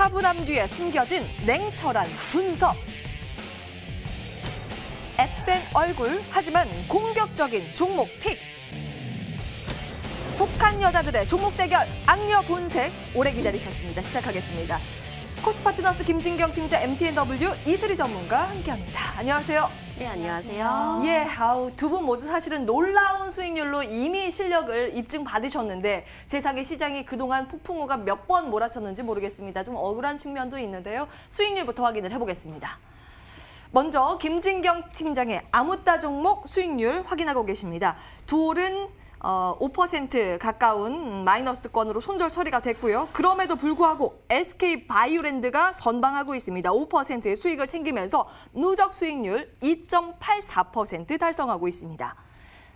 차분함 뒤에 숨겨진 냉철한 분석. 앳된 얼굴, 하지만 공격적인 종목 픽. 북한 여자들의 종목 대결, 악녀 본색, 오래 기다리셨습니다. 시작하겠습니다. 코스파트너스 김진경 팀장, MTNW 이슬이 전문가 함께합니다. 안녕하세요. 네, 안녕하세요. 예, 두 분 모두 사실은 놀라운 수익률로 이미 실력을 입증받으셨는데 세상의 시장이 그동안 폭풍우가 몇 번 몰아쳤는지 모르겠습니다. 좀 억울한 측면도 있는데요. 수익률부터 확인을 해보겠습니다. 먼저 김진경 팀장의 아무따 종목 수익률 확인하고 계십니다. 두 홀은 5% 가까운 마이너스권으로 손절 처리가 됐고요. 그럼에도 불구하고 SK바이오랜드가 선방하고 있습니다. 5%의 수익을 챙기면서 누적 수익률 2.84% 달성하고 있습니다.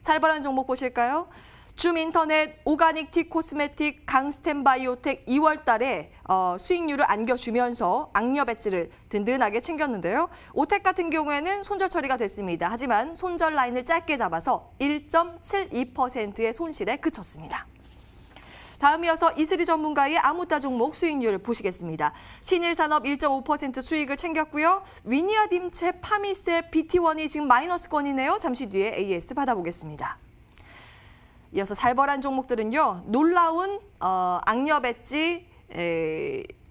살벌한 종목 보실까요? 줌인터넷, 오가닉 티 코스메틱, 강스템 바이오텍 2월 달에 수익률을 안겨주면서 악녀 배지를 든든하게 챙겼는데요. 오텍 같은 경우에는 손절 처리가 됐습니다. 하지만 손절 라인을 짧게 잡아서 1.72%의 손실에 그쳤습니다. 다음 이어서 이슬이 전문가의 아무따 종목 수익률 보시겠습니다. 신일산업 1.5% 수익을 챙겼고요. 위니아딤체, 파미셀, BT1이 지금 마이너스권이네요. 잠시 뒤에 AS 받아보겠습니다. 이어서 살벌한 종목들은요. 놀라운 악녀 배지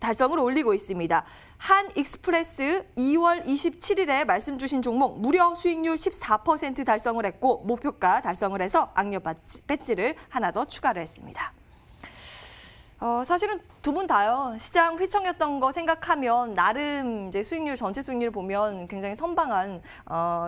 달성을 올리고 있습니다. 한익스프레스 2월 27일에 말씀 주신 종목 무려 수익률 14% 달성을 했고 목표가 달성을 해서 악녀 배지를 하나 더 추가를 했습니다. 사실은 두 분 다요. 시장 휘청였던 거 생각하면 나름 이제 수익률, 전체 수익률을 보면 굉장히 선방한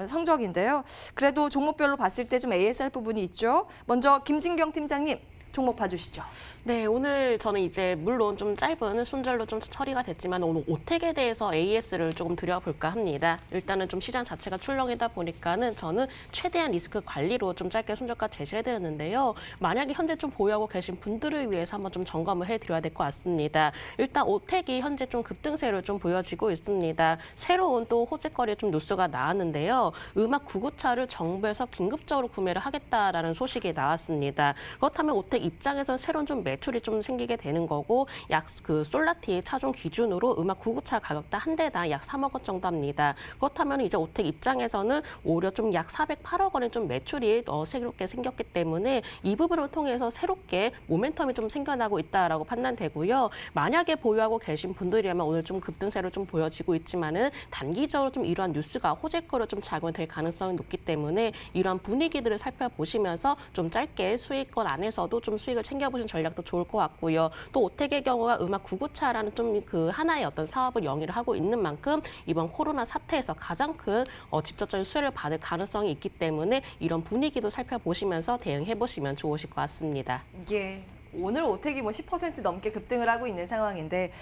성적인데요. 그래도 종목별로 봤을 때 좀 ASR 부분이 있죠. 먼저 김진경 팀장님, 종목 봐주시죠. 네, 오늘 저는 이제 물론 좀 짧은 손절로 좀 처리가 됐지만 오늘 오텍에 대해서 AS를 조금 드려볼까 합니다. 일단은 좀 시장 자체가 출렁이다 보니까는 저는 최대한 리스크 관리로 좀 짧게 손절가 제시를 해드렸는데요. 만약에 현재 좀 보유하고 계신 분들을 위해서 한번 좀 점검을 해드려야 될 것 같습니다. 일단 오텍이 현재 좀 급등세로 좀 보여지고 있습니다. 새로운 또 호재거리 좀 뉴스가 나왔는데요. 음악 구구차를 정부에서 긴급적으로 구매를 하겠다라는 소식이 나왔습니다. 그렇다면 오텍 입장에서 새로운 좀 매출이 좀 생기게 되는 거고 약 솔라티 차종 기준으로 음악 구구차 가격당 한 대당 약 3억 원 정도 합니다. 그렇다면 이제 오텍 입장에서는 오히려 좀 약 408억 원의 좀 매출이 새롭게 생겼기 때문에 이 부분을 통해서 새롭게 모멘텀이 좀 생겨나고 있다라고 판단되고요. 만약에 보유하고 계신 분들이라면 오늘 좀 급등세로 좀 보여지고 있지만은 단기적으로 좀 이러한 뉴스가 호재거리로 좀 작용이 될 가능성이 높기 때문에 이러한 분위기들을 살펴보시면서 좀 짧게 수익권 안에서도 좀 수익을 챙겨보신 전략도 좋을 것 같고요. 또 오텍의 경우가 음악 구구차라는 좀 그 하나의 어떤 사업을 영위를 하고 있는 만큼 이번 코로나 사태에서 가장 큰 직접적인 수혜를 받을 가능성이 있기 때문에 이런 분위기도 살펴보시면서 대응해보시면 좋으실 것 같습니다. 예. 오늘 오텍이 10% 넘게 급등을 하고 있는 상황인데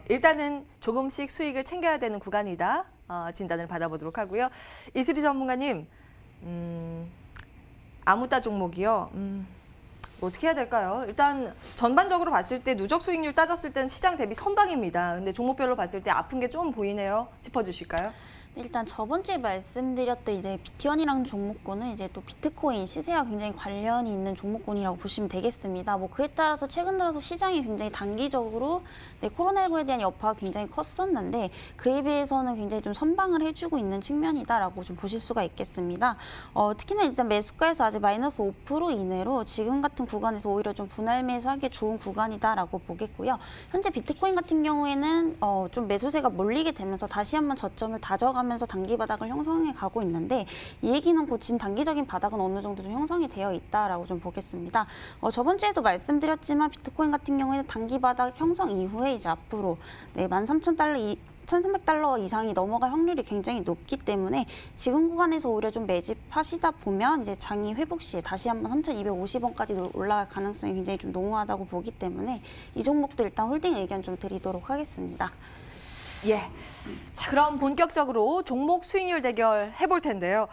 일단은 조금씩 수익을 챙겨야 되는 구간이다. 진단을 받아보도록 하고요. 이슬이 전문가님, 아무따 종목이요. 어떻게 해야 될까요? 일단 전반적으로 봤을 때 누적 수익률 따졌을 때는 시장 대비 선방입니다. 근데 종목별로 봤을 때 아픈 게 좀 보이네요. 짚어주실까요? 일단 저번 주에 말씀드렸던 이제 BT1이라는 종목군은 이제 또 비트코인 시세와 굉장히 관련이 있는 종목군이라고 보시면 되겠습니다. 그에 따라서 최근 들어서 시장이 굉장히 단기적으로 코로나19에 대한 여파가 굉장히 컸었는데 그에 비해서는 굉장히 좀 선방을 해주고 있는 측면이다라고 좀 보실 수가 있겠습니다. 특히나 일단 매수가에서 아직 마이너스 5% 이내로 지금 같은 구간에서 오히려 좀 분할 매수하기 좋은 구간이다라고 보겠고요. 현재 비트코인 같은 경우에는 좀 매수세가 몰리게 되면서 다시 한번 저점을 다져가면서 단기 바닥을 형성해 가고 있는데 이 얘기는 곧 지금 단기적인 바닥은 어느 정도 좀 형성이 되어 있다라고 좀 보겠습니다. 저번 주에도 말씀드렸지만 비트코인 같은 경우에는 단기 바닥 형성 이후에 이제 앞으로 13,000달러 1,300달러 이상이 넘어갈 확률이 굉장히 높기 때문에 지금 구간에서 오히려 좀 매집하시다 보면 이제 장이 회복 시에 다시 한번 3,250원까지 올라갈 가능성이 굉장히 좀 농후하다고 보기 때문에 이 종목도 일단 홀딩 의견 좀 드리도록 하겠습니다. 예. 자, 그럼 본격적으로 종목 수익률 대결 해볼 텐데요.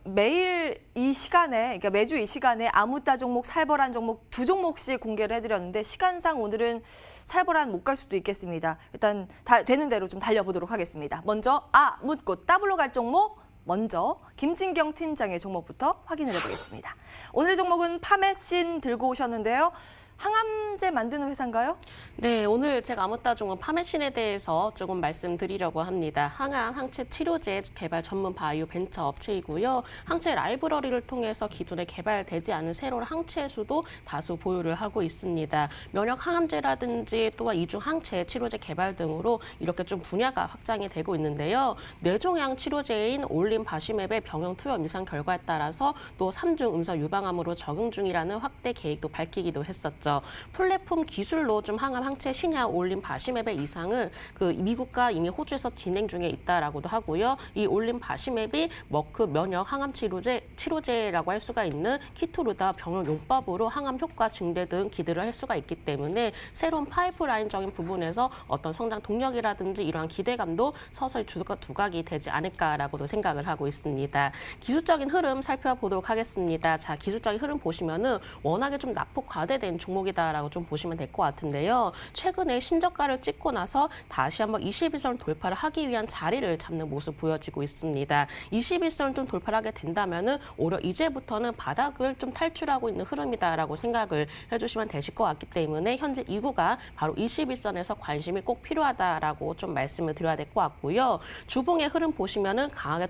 매일 이 시간에, 그러니까 매주 이 시간에 아무따 종목, 살벌한 종목 두 종목씩 공개를 해드렸는데 시간상 오늘은 살벌한 못 갈 수도 있겠습니다. 일단 되는 대로 좀 달려보도록 하겠습니다. 먼저 묻고 따블로 갈 종목 먼저 김진경 팀장의 종목부터 확인을 해보겠습니다. 오늘 종목은 파메신 들고 오셨는데요. 항암제 만드는 회사인가요? 네, 오늘 제가 아무따종은 파메신에 대해서 조금 말씀드리려고 합니다. 항암, 항체 치료제 개발 전문 바이오 벤처 업체이고요. 항체 라이브러리를 통해서 기존에 개발되지 않은 새로운 항체 수도 다수 보유를 하고 있습니다. 면역 항암제라든지 또한 이중 항체 치료제 개발 등으로 이렇게 좀 분야가 확장이 되고 있는데요. 뇌종양 치료제인 올림바시맵의 병용 투여 임상 결과에 따라서 또 3중 음성 유방암으로 적용 중이라는 확대 계획도 밝히기도 했었죠. 플랫폼 기술로 좀 항암 항체 신약 올림바시맵의 이상을 미국과 이미 호주에서 진행 중에 있다라고도 하고요. 이 올림바시맵이 머크 면역 항암 치료제라고 할 수가 있는 키투르다 병용 용법으로 항암 효과 증대 등 기대를 할 수가 있기 때문에 새로운 파이프라인적인 부분에서 어떤 성장 동력이라든지 이러한 기대감도 서서히 두각이 되지 않을까라고도 생각을 하고 있습니다. 기술적인 흐름 살펴보도록 하겠습니다. 자, 기술적인 흐름 보시면은 워낙에 좀 낙폭 과대된 종목이다라고 좀 보시면 될 것 같은데요. 최근에 신저가를 찍고 나서 다시 한번 21선 돌파를 하기 위한 자리를 잡는 모습 보여지고 있습니다. 21선 좀 돌파를 하게 된다면은 오히려 이제부터는 바닥을 좀 탈출하고 있는 흐름이다라고 생각을 해주시면 되실 것 같기 때문에 현재 이구가 바로 21선에서 관심이 꼭 필요하다라고 좀 말씀을 드려야 될 것 같고요. 주봉의 흐름 보시면은 강하게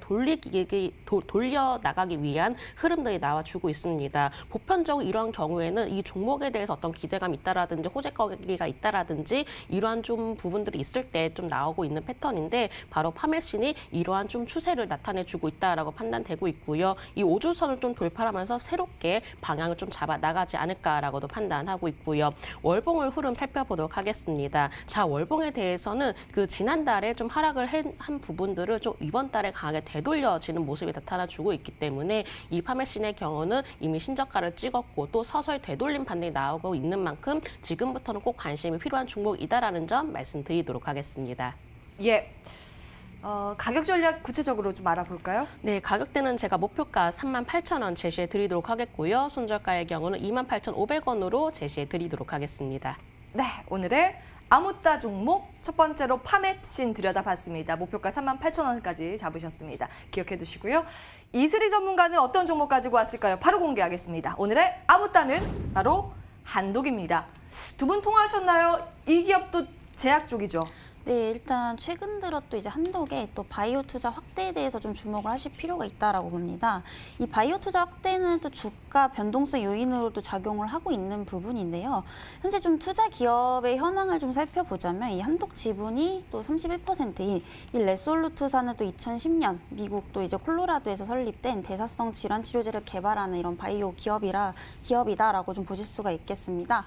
돌려 나가기 위한 흐름들이 나와주고 있습니다. 보편적으로 이러한 경우에는 이 종목에 대해서 어떤 기대감이 있다라든지 호재거리가 있다라든지 이러한 좀 부분들이 있을 때 좀 나오고 있는 패턴인데 바로 파메신이 이러한 좀 추세를 나타내주고 있다라고 판단되고 있고요. 이 5주선을 좀 돌파하면서 새롭게 방향을 좀 잡아 나가지 않을까라고도 판단하고 있고요. 월봉을 흐름 살펴보도록 하겠습니다. 자, 월봉에 대해서는 지난달에 좀 하락을 한 부분들을 좀 이번 달에 강하게 되돌려지는 모습이 나타나주고 있기 때문에 이 파메신의 경우는 이미 신저가를 찍었고 또 서서히 되돌림 반등이 나오고 있는 만큼 지금부터는 꼭 관심이 필요한 종목이다라는 점 말씀드리도록 하겠습니다. 예. 가격 전략 구체적으로 좀 알아볼까요? 네, 가격대는 제가 목표가 38,000원 제시해 드리도록 하겠고요. 손절가의 경우는 28,500원으로 제시해 드리도록 하겠습니다. 네, 오늘의 아무따 종목 첫 번째로 파메신 들여다봤습니다. 목표가 38,000원까지 잡으셨습니다. 기억해 두시고요. 이슬이 전문가는 어떤 종목 가지고 왔을까요? 바로 공개하겠습니다. 오늘의 아무따는 바로 한독입니다. 두 분 통화하셨나요? 이 기업도 제약 쪽이죠. 네, 일단 최근 들어 또 이제 한독의 또 바이오 투자 확대에 대해서 좀 주목을 하실 필요가 있다라고 봅니다. 이 바이오 투자 확대는 또 주가 변동성 요인으로도 작용을 하고 있는 부분인데요. 현재 좀 투자 기업의 현황을 좀 살펴보자면 이 한독 지분이 또 31%인 이 레솔루트사는 또 2010년 미국 또 이제 콜로라도에서 설립된 대사성 질환 치료제를 개발하는 이런 바이오 기업이다라고 좀 보실 수가 있겠습니다.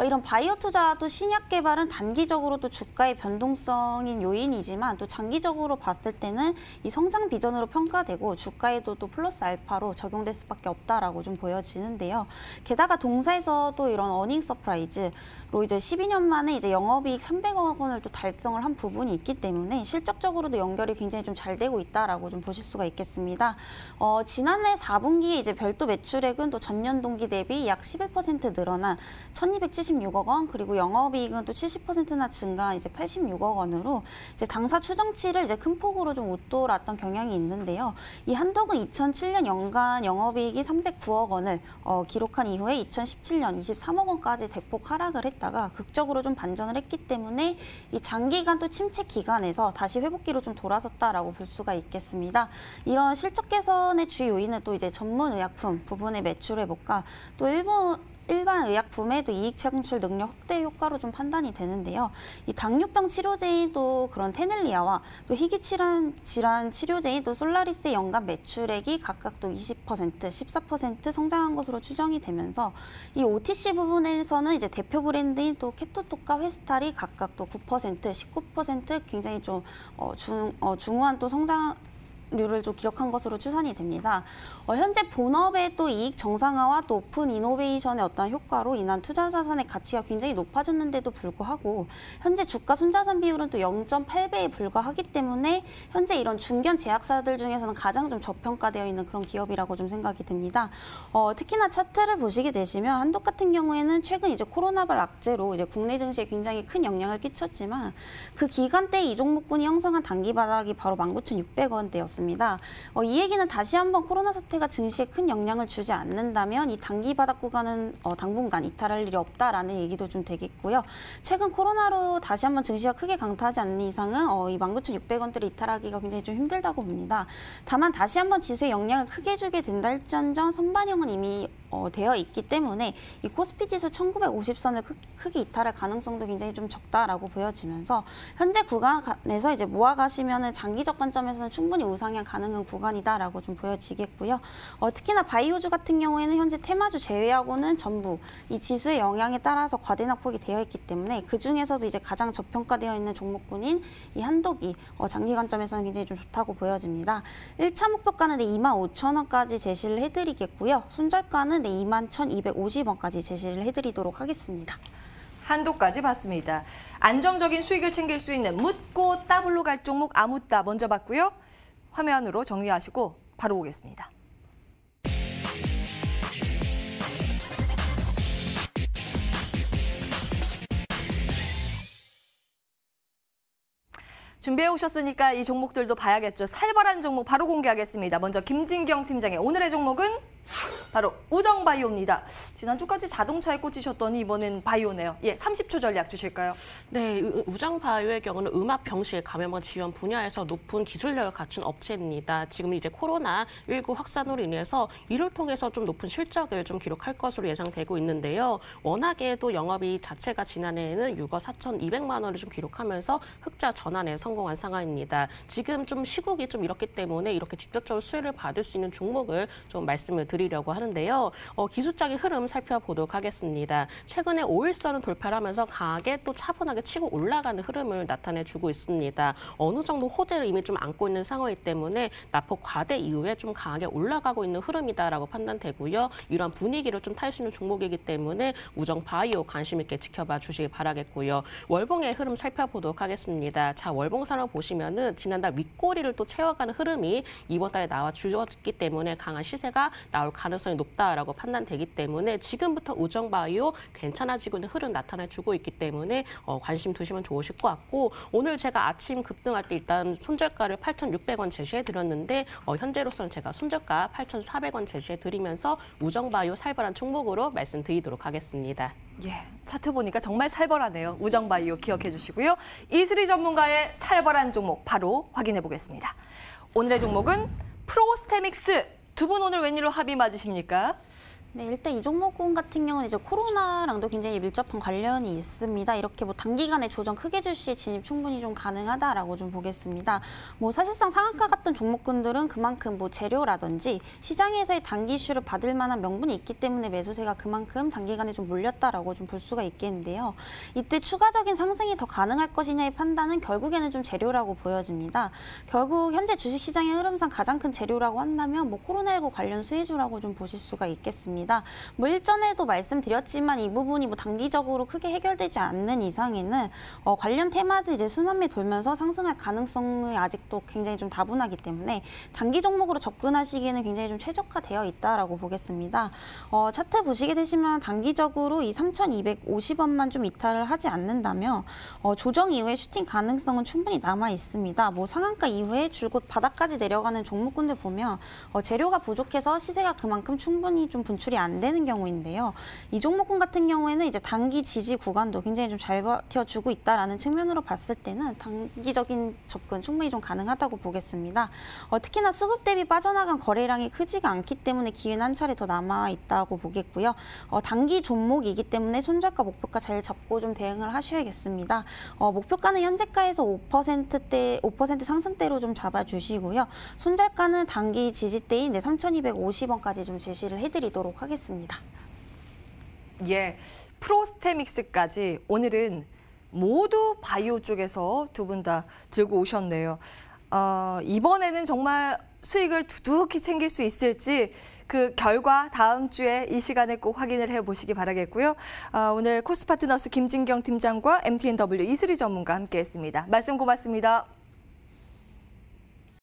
이런 바이오 투자 또 신약 개발은 단기적으로 또 주가의 변동성인 요인이지만 또 장기적으로 봤을 때는 이 성장 비전으로 평가되고 주가에도 또 플러스 알파로 적용될 수밖에 없다라고 좀 보여지는데요. 게다가 동사에서도 이런 어닝 서프라이즈로 이제 12년 만에 이제 영업이익 300억 원을 또 달성을 한 부분이 있기 때문에 실적적으로도 연결이 굉장히 좀 잘 되고 있다라고 좀 보실 수가 있겠습니다. 지난해 4분기에 이제 별도 매출액은 또 전년 동기 대비 약 11% 늘어난 1,276억 원, 그리고 영업이익은 또 70%나 증가한 이제 86억 원으로 이제 당사 추정치를 이제 큰 폭으로 좀 웃돌았던 경향이 있는데요. 이 한독은 2007년 연간 영업이익이 309억 원을 기록한 이후에 2017년 23억 원까지 대폭 하락을 했다가 극적으로 좀 반전을 했기 때문에 이 장기간 또 침체 기간에서 다시 회복기로 좀 돌아섰다라고 볼 수가 있겠습니다. 이런 실적 개선의 주요 요인은 또 이제 전문 의약품 부분의 매출 회복과 또 일반 의약품의 또 이익 창출 능력 확대 효과로 좀 판단이 되는데요. 이 당뇨병 치료제인 또 그런 테넬리아와 또 희귀질환 치료제인 또 솔라리스의 연간 매출액이 각각 또 20%, 14% 성장한 것으로 추정이 되면서 이 OTC 부분에서는 이제 대표 브랜드인 또 케토톡과 회스탈이 각각 또 9%, 19% 굉장히 좀 중후한 또 률을 좀 기록한 것으로 추산이 됩니다. 현재 본업의 또 이익 정상화와 또 오픈 이노베이션의 어떤 효과로 인한 투자 자산의 가치가 굉장히 높아졌는데도 불구하고 현재 주가 순자산 비율은 또 0.8배에 불과하기 때문에 현재 이런 중견 제약사들 중에서는 가장 좀 저평가되어 있는 그런 기업이라고 좀 생각이 됩니다. 특히나 차트를 보시게 되시면 한독 같은 경우에는 최근 이제 코로나발 악재로 이제 국내 증시에 굉장히 큰 영향을 끼쳤지만 그 기간대 이 종목군이 형성한 단기 바닥이 바로 19,600원대였습니다. 보였습니다. 이 얘기는 다시 한번 코로나 사태가 증시에 큰 영향을 주지 않는다면 이 단기 바닥 구간은 당분간 이탈할 일이 없다라는 얘기도 좀 되겠고요. 최근 코로나로 다시 한번 증시가 크게 강타하지 않는 이상은 이 19,600원대를 이탈하기가 굉장히 좀 힘들다고 봅니다. 다만 다시 한번 지수에 영향을 크게 주게 된다 할지언정 선반영은 이미 되어 있기 때문에 이 코스피 지수 1950선을 크게 이탈할 가능성도 굉장히 좀 적다라고 보여지면서 현재 구간에서 이제 모아가시면은 장기적 관점에서는 충분히 우상향 가능한 구간이다라고 좀 보여지겠고요. 특히나 바이오주 같은 경우에는 현재 테마주 제외하고는 전부 이 지수의 영향에 따라서 과대 낙폭이 되어 있기 때문에 그 중에서도 이제 가장 저평가되어 있는 종목군인 이 한독이 장기 관점에서는 굉장히 좀 좋다고 보여집니다. 1차 목표가는 25,000원까지 제시를 해드리겠고요. 손절가는 21,250원까지 제시를 해드리도록 하겠습니다. 한도까지 봤습니다. 안정적인 수익을 챙길 수 있는 묻고 따블로 갈 종목 아무따 먼저 봤고요. 화면으로 정리하시고 바로 오겠습니다. 준비해 오셨으니까 이 종목들도 봐야겠죠. 살벌한 종목 바로 공개하겠습니다. 먼저 김진경 팀장의 오늘의 종목은 바로 우정바이오입니다. 지난주까지 자동차에 꽂히셨더니 이번엔 바이오네요. 예, 30초 전략 주실까요? 네, 우정바이오의 경우는 음압 병실 감염원 지원 분야에서 높은 기술력을 갖춘 업체입니다. 지금 이제 코로나19 확산으로 인해서 이를 통해서 좀 높은 실적을 좀 기록할 것으로 예상되고 있는데요. 워낙에도 영업이익 자체가 지난해에는 6억 4,200만 원을 좀 기록하면서 흑자 전환에 성공한 상황입니다. 지금 좀 시국이 좀 이렇기 때문에 이렇게 직접적으로 수혜를 받을 수 있는 종목을 좀 말씀을 드리려고 하는데요. 기술적인 흐름 살펴보도록 하겠습니다. 최근에 5일선을 돌파를 하면서 강하게 또 차분하게 치고 올라가는 흐름을 나타내주고 있습니다. 어느 정도 호재를 이미 좀 안고 있는 상황이기 때문에 낙폭 과대 이후에 좀 강하게 올라가고 있는 흐름이다라고 판단되고요. 이러한 분위기를 좀 탈 수 있는 종목이기 때문에 우정바이오 관심 있게 지켜봐 주시기 바라겠고요. 월봉의 흐름 살펴보도록 하겠습니다. 자, 월봉선을 보시면은 지난달 윗꼬리를 또 채워가는 흐름이 이번 달에 나와 주었기 때문에 강한 시세가 나올 가능성이 높다라고 판단되기 때문에 지금부터 우정바이오 괜찮아지고 있는 흐름 나타내주고 있기 때문에 관심 두시면 좋으실 것 같고 오늘 제가 아침 급등할 때 일단 손절가를 8,600원 제시해드렸는데 현재로서는 제가 손절가 8,400원 제시해드리면서 우정바이오 살벌한 종목으로 말씀드리도록 하겠습니다. 예, 차트 보니까 정말 살벌하네요. 우정바이오 기억해 주시고요. 이슬이 전문가의 살벌한 종목 바로 확인해 보겠습니다. 오늘의 종목은 프로스테믹스. 두 분 오늘 웬일로 합이 맞으십니까? 네, 일단 이 종목군 같은 경우는 이제 코로나랑도 굉장히 밀접한 관련이 있습니다. 이렇게 뭐 단기간에 조정 크게 줄 시에 진입 충분히 좀 가능하다라고 좀 보겠습니다. 뭐 사실상 상한가 같은 종목군들은 그만큼 뭐 재료라든지 시장에서의 단기 이슈를 받을 만한 명분이 있기 때문에 매수세가 그만큼 단기간에 좀 몰렸다라고 좀 볼 수가 있겠는데요. 이때 추가적인 상승이 더 가능할 것이냐의 판단은 결국에는 좀 재료라고 보여집니다. 결국 현재 주식시장의 흐름상 가장 큰 재료라고 한다면 뭐 코로나19 관련 수혜주라고 좀 보실 수가 있겠습니다. 뭐 일전에도 말씀드렸지만 이 부분이 뭐 단기적으로 크게 해결되지 않는 이상에는 관련 테마들 이제 순환매 돌면서 상승할 가능성이 아직도 굉장히 좀 다분하기 때문에 단기 종목으로 접근하시기에는 굉장히 좀 최적화되어 있다라고 보겠습니다. 차트 보시게 되시면 단기적으로 이 3,250원만 좀 이탈을 하지 않는다면 조정 이후에 슈팅 가능성은 충분히 남아 있습니다. 뭐 상한가 이후에 줄곧 바닥까지 내려가는 종목군들 보면 재료가 부족해서 시세가 그만큼 충분히 좀 분출이 안 되는 경우인데요. 이 종목군 같은 경우에는 이제 단기 지지 구간도 굉장히 좀 잘 버텨주고 있다라는 측면으로 봤을 때는 단기적인 접근 충분히 좀 가능하다고 보겠습니다. 특히나 수급 대비 빠져나간 거래량이 크지가 않기 때문에 기회는 한 차례 더 남아 있다고 보겠고요. 단기 종목이기 때문에 손절가 목표가 잘 잡고 좀 대응을 하셔야겠습니다. 목표가는 현재가에서 5% 상승대로 좀 잡아주시고요. 손절가는 단기 지지대인 3,250원까지 좀 제시를 해드리도록 하겠습니다. 예, 프로스테믹스까지 오늘은 모두 바이오 쪽에서 두 분 다 들고 오셨네요. 이번에는 정말 수익을 두둑히 챙길 수 있을지 그 결과 다음 주에 이 시간에 꼭 확인을 해보시기 바라겠고요. 오늘 코스파트너스 김진경 팀장과 MTNW 이슬이 전문가 함께했습니다. 말씀 고맙습니다.